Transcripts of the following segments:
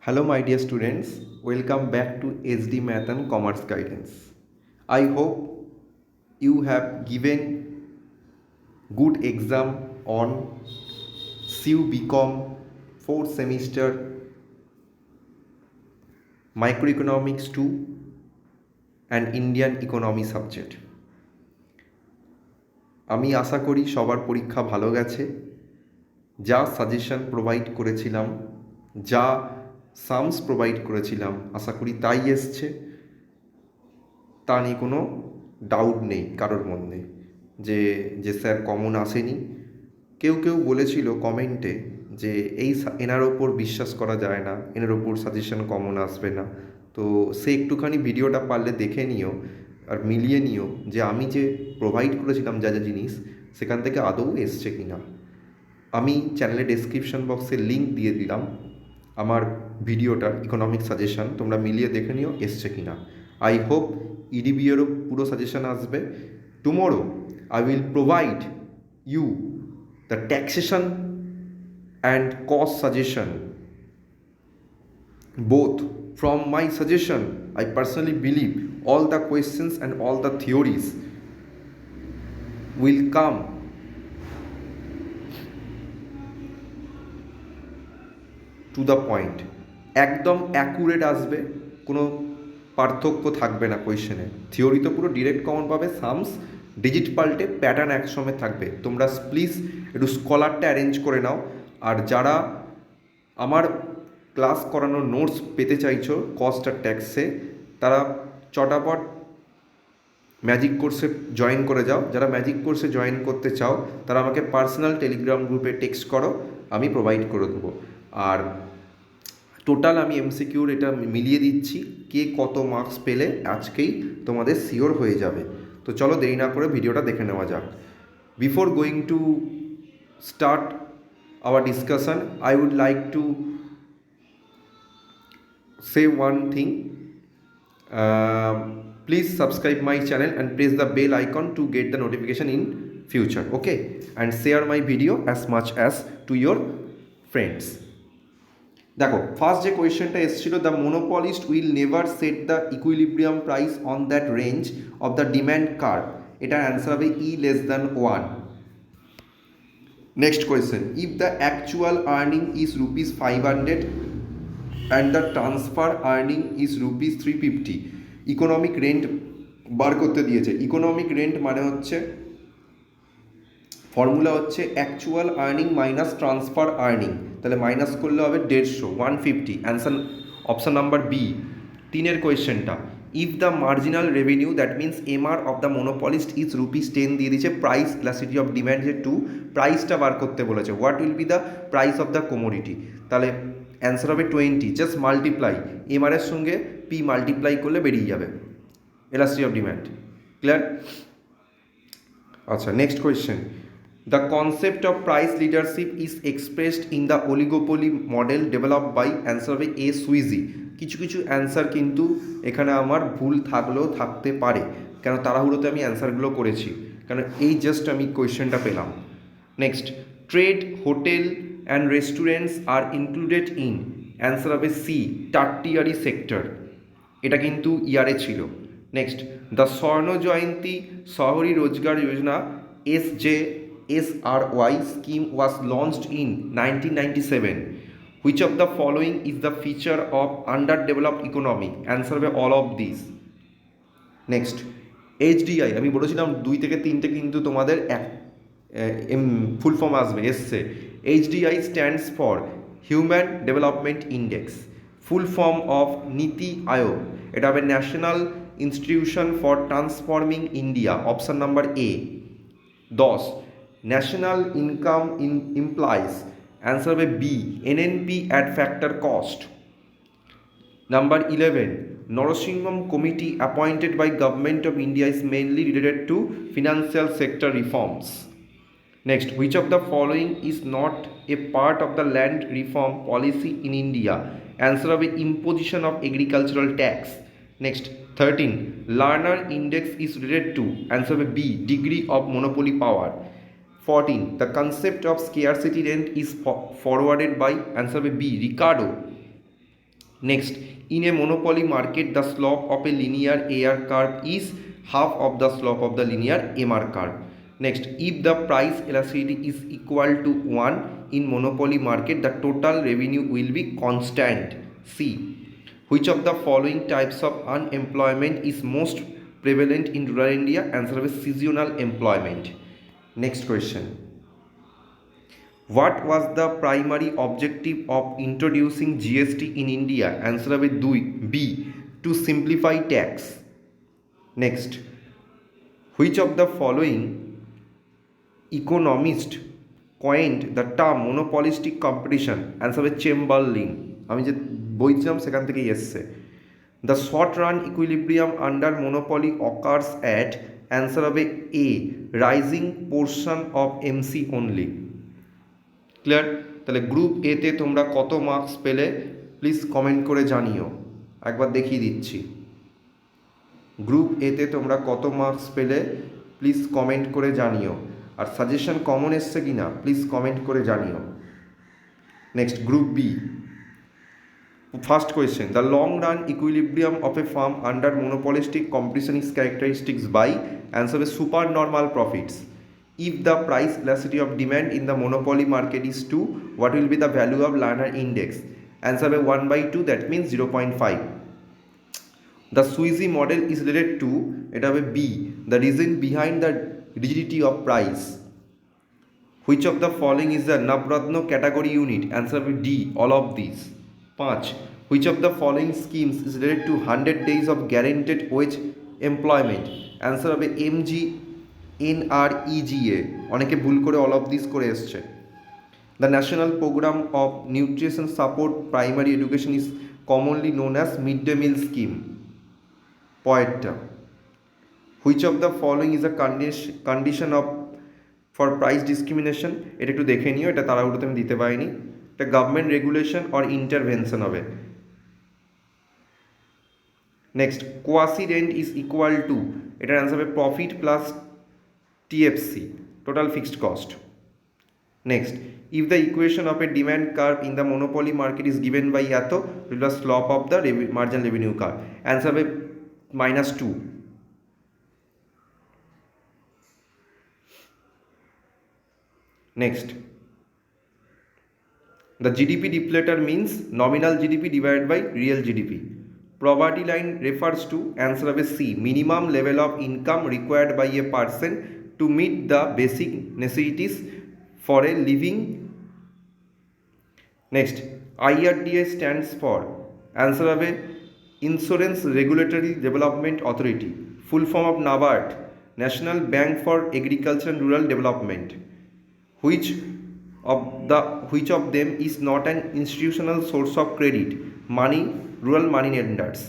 Hello, my dear students. Welcome back to SD Math and Commerce Guidance. I hope you have given good exam on CU BCom 4th semester Microeconomics 2 and Indian Economy subject. আমি আশা করি সবার পরীক্ষা ভালো গেছে। যা suggestion provide করেছিলাম, যা Shams provide করেছিলাম, আশা করি তাই এসছে। তা নিয়ে কোনো ডাউট নেই কারোর মধ্যে যে স্যার কমন আসেনি। কেউ কেউ বলেছিল কমেন্টে যে এনার ওপর বিশ্বাস করা যায় না, এনার ওপর সাজেশন কমন আসবে না। তো সে একটুখানি ভিডিওটা পারলে দেখে নিও আর মিলিয়ে নিও যে আমি যে প্রোভাইড করেছিলাম যা যা জিনিস সেখান থেকে আদৌ এসছে কি না। আমি চ্যানেলের ডেসক্রিপশন বক্সে লিঙ্ক দিয়ে দিলাম আমার ভিডিওটার ইকোনমিক সাজেশন, তোমরা মিলিয়ে দেখে নিও এসছে কি না। আই হোপ ইডিবিএরও পুরো সাজেশন আসবে। Tomorrow I will provide you the taxation and cost suggestion both. From my suggestion, I personally believe all the questions and all the theories will come to the point, একদম accurate আসবে, কোনো পার্থক্য থাকবে না কোয়েশ্চেনে। Theory তো পুরো direct common পাবে, Shams digit পাল্টে প্যাটার্ন একসঙ্গে থাকবে। তোমরা প্লিজ একটু স্কলারটা অ্যারেঞ্জ করে নাও। আর যারা আমার ক্লাস করানোর নোটস পেতে চাইছো কস্ট আর ট্যাক্সে, তারা চটাপট ম্যাজিক কোর্সে জয়েন করে যাও। যারা ম্যাজিক কোর্সে জয়েন করতে চাও তারা আমাকে পার্সোনাল টেলিগ্রাম গ্রুপে টেক্সট করো, আমি প্রোভাইড করে দেবো। আর টোটাল আমি এমসিকিউর এটা মিলিয়ে দিচ্ছি, কে কত মার্কস পেলে আজকেই তোমাদের শিওর হয়ে যাবে। তো চলো দেরি না করে ভিডিওটা দেখে নেওয়া যাক। Before going to start our discussion, I would like to say one thing. Please subscribe my channel and press the bell icon to get the notification in future, okay, and share my video as much as to your friends. দেখো first যে কোয়েশ্চেনটা এসেছিল, the monopolist will never set the equilibrium price on that range of the demand curve. এটার answer হবে E less than 1। Next question, if the actual earning is rupees 500 and the transfer earning is rupees 350, economic rent বার করতে দিয়েছে। Economic rent মানে হচ্ছে formula হচ্ছে actual earning minus transfer earning, তাহলে minus করলে হবে 150, 150। Answer option number B. তিনের কোয়েশ্চেনটা, if the marginal revenue that means MR of the monopolist is rupees 10 দিয়ে দিয়েছে, প্রাইস ইলাস্টিসিটি অফ ডিম্যান্ড যে 2, প্রাইসটা বার করতে বলেছে। What will be the price of the commodity, তাহলে অ্যান্সার হবে 20। জাস্ট মাল্টিপ্লাই, এমআরের সঙ্গে পি মাল্টিপ্লাই করলে বেরিয়ে যাবে ইলাস্টিসিটি অফ ডিম্যান্ড। ক্লিয়ার? আচ্ছা, next question, the concept of price leadership is expressed in the oligopoly model developed by answer হবে এ Sweezy. কিছু কিছু অ্যান্সার কিন্তু এখানে আমার ভুল থাকলেও থাকতে পারে, কেন তাড়াহুড়োতে আমি অ্যান্সারগুলো করেছি, কারণ এই জাস্ট আমি কোয়েশ্চেনটা পেলাম। Next, trade, hotel and restaurants are included in, answer হবে সি টার্টিয়ারি সেক্টর। এটা কিন্তু ইয়ারে ছিল। নেক্সট, দ্য স্বর্ণ জয়ন্তী শহরী রোজগার যোজনা SRY scheme was launched in 1997. Which of the following is the feature of underdeveloped economy? Answer হবে all of these. Next, HDI আমি বলেছিলাম 2 থেকে 3টে কিন্তু তোমাদের ফুল ফর্ম আসবে, এসছে। HDI stands for human development index, full form of Niti Aayog. এটা হবে national institution for transforming India, option number A. 10, national income implies, answer হবে B NNP at factor cost. Number 11, Narasimham committee appointed by government of India is mainly related to financial sector reforms. Next, which of the following is not a part of the land reform policy in India? Answer হবে imposition of agricultural tax. Next, 13, Lerner index is related to, answer হবে B degree of monopoly power. 14, the concept of scarcity rent is forwarded by, answer হবে B Ricardo. Next, in a monopoly market, the slope of a linear AR curve is half of the slope of the linear MR curve. Next, if the price elasticity is equal to 1 in monopoly market, the total revenue will be constant. C. Which of the following types of unemployment is most prevalent in rural India? Answer is seasonal employment. Next question. What was the primary objective of introducing GST in India? Answer হবে 2 B. To simplify tax. Next, which of the following economist coined the term monopolistic competition? Answer হবে Chamberlin. আমি যে বইছিলাম সেখান থেকেই এসছে। The short run equilibrium under monopoly occurs at, answer হবে A, rising portion of MC only. Clear? তাহলে group এতে তোমরা কত মার্কস পেলে প্লিজ কমেন্ট করে জানিও। একবার দেখিয়ে দিচ্ছি গ্রুপ এতে তোমরা কত মার্কস পেলে প্লিজ কমেন্ট করে জানিও। আর সাজেশন কমন এসছে কি না প্লিজ কমেন্ট করে জানিও। Next, group B. First question, the long run equilibrium of a firm under monopolistic competition is characteristics by, answer is supernormal profits. If the price elasticity of demand in the monopoly market is 2, what will be the value of Lerner index? Answer by 1/2, that means 0.5. The Sweezy model is related to, it have a B, the reason behind the rigidity of price. Which of the following is the Navratna category unit? Answer will D, all of these. 5. Which of the following schemes is related to 100 days of guaranteed wage employment? Answer হবে MG NREGA, অনেকে ভুল করে all of this করে এসছে। The national programme of nutrition support primary education is commonly known as mid day meal scheme. পয়েন্টটা, which of the following is a condition of for price discrimination? এটা একটু দেখে নিও, এটা তাড়াহুড়োতে আমি দিতে পারিনি। এটা গভর্নমেন্ট রেগুলেশন অর ইন্টারভেনশন হবে। Next, quasi rent is equal to, এটার অ্যান্সার হবে profit plus TFC, total fixed cost. Next, if the equation of a demand curve in the monopoly market is given by এত, it will be slope of the marginal revenue curve. Answer হবে -2. Next, the GDP deflator means nominal GDP divided by real GDP. Poverty line refers to, answer হবে C, minimum level of income required by a person to meet the basic necessities for a living. Next, IRDA stands for, answer হবে Insurance Regulatory Development Authority, full form of NABARD, National Bank for Agriculture and Rural Development. Which of them is not an institutional source of credit? Money, rural money lenders.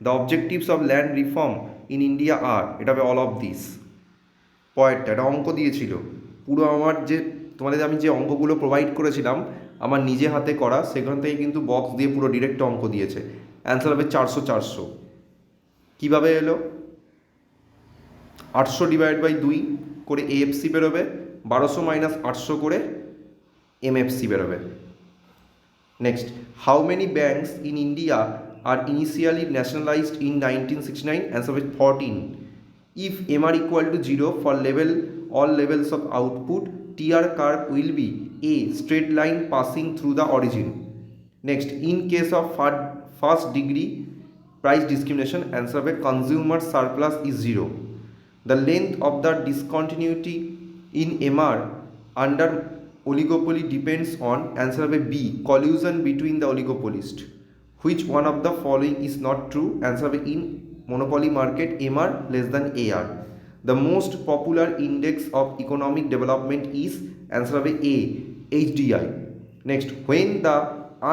The objectives of land reform in India are, এটা হবে all of these. পয়েন্টটা, এটা অঙ্ক দিয়েছিল পুরো আমার যে তোমাদের আমি যে অঙ্কগুলো প্রোভাইড করেছিলাম আমার নিজে হাতে করা, সেখান থেকে কিন্তু বক্স দিয়ে পুরো ডিরেক্ট অঙ্ক দিয়েছে। অ্যান্সার হবে 400। কীভাবে এলো? 800 ডিভাইড বাই 2 করে AFC বেরোবে, 1200 মাইনাস 800 করে MFC বেরোবে। Next, how many banks in India are initially nationalised in 1969? Answer হবে 14. If MR equal to 0 for all levels of output, TR curve will be A, straight line passing through the origin. Next, in case of first degree price discrimination, answer by consumer surplus is 0. The length of the discontinuity in MR under oligopoly depends on, answer by B, collusion between the oligopolist. Which one of the following is not true? Answer by in monopoly market MR less than AR. The most popular index of economic development is, answer by A, HDI. Next, when the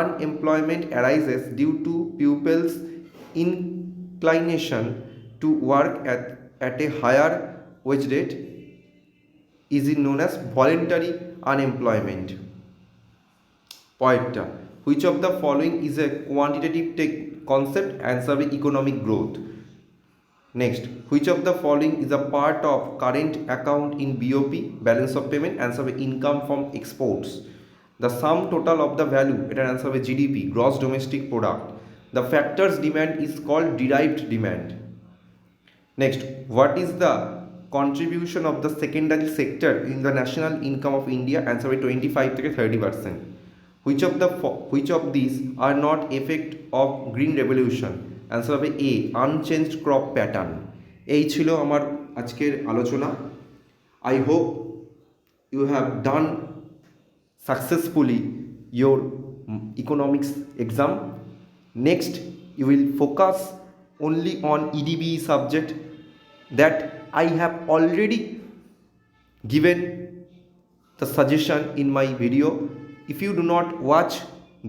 unemployment arises due to pupils' inclination to work at a higher wage rate, is it known as voluntary unemployment? Pointer, which of the following is a quantitative concept? Answer by economic growth. Next, which of the following is a part of current account in BOP, balance of payment? Answer by income from exports. The sum total of the value, it answer by GDP, gross domestic product. The factors demand is called derived demand. Next, what is the contribution of the secondary sector in the national income of India? Answer হবে 25 থেকে 30%. Which of these are not effect of green revolution? Answer হবে A, unchanged crop pattern. এই ছিল আমার আজকের আলোচনা। I hope you have done successfully your economics exam. Next, you will focus only on EDB subject that I have already given the suggestion in my video. If you do not watch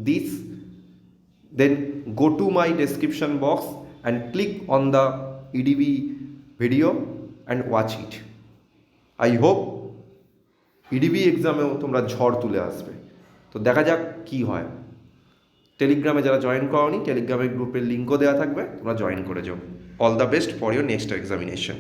this, then go to my description box and click on the EDB video and watch it. I hope EDB এক্সামেও তোমরা ঝড় তুলে আসবে। তো দেখা যাক কি হয়। টেলিগ্রামে যারা জয়েন করোনি, টেলিগ্রামের গ্রুপের লিঙ্কও দেওয়া থাকবে, তোমরা জয়েন করে যাও। All the best for your next examination.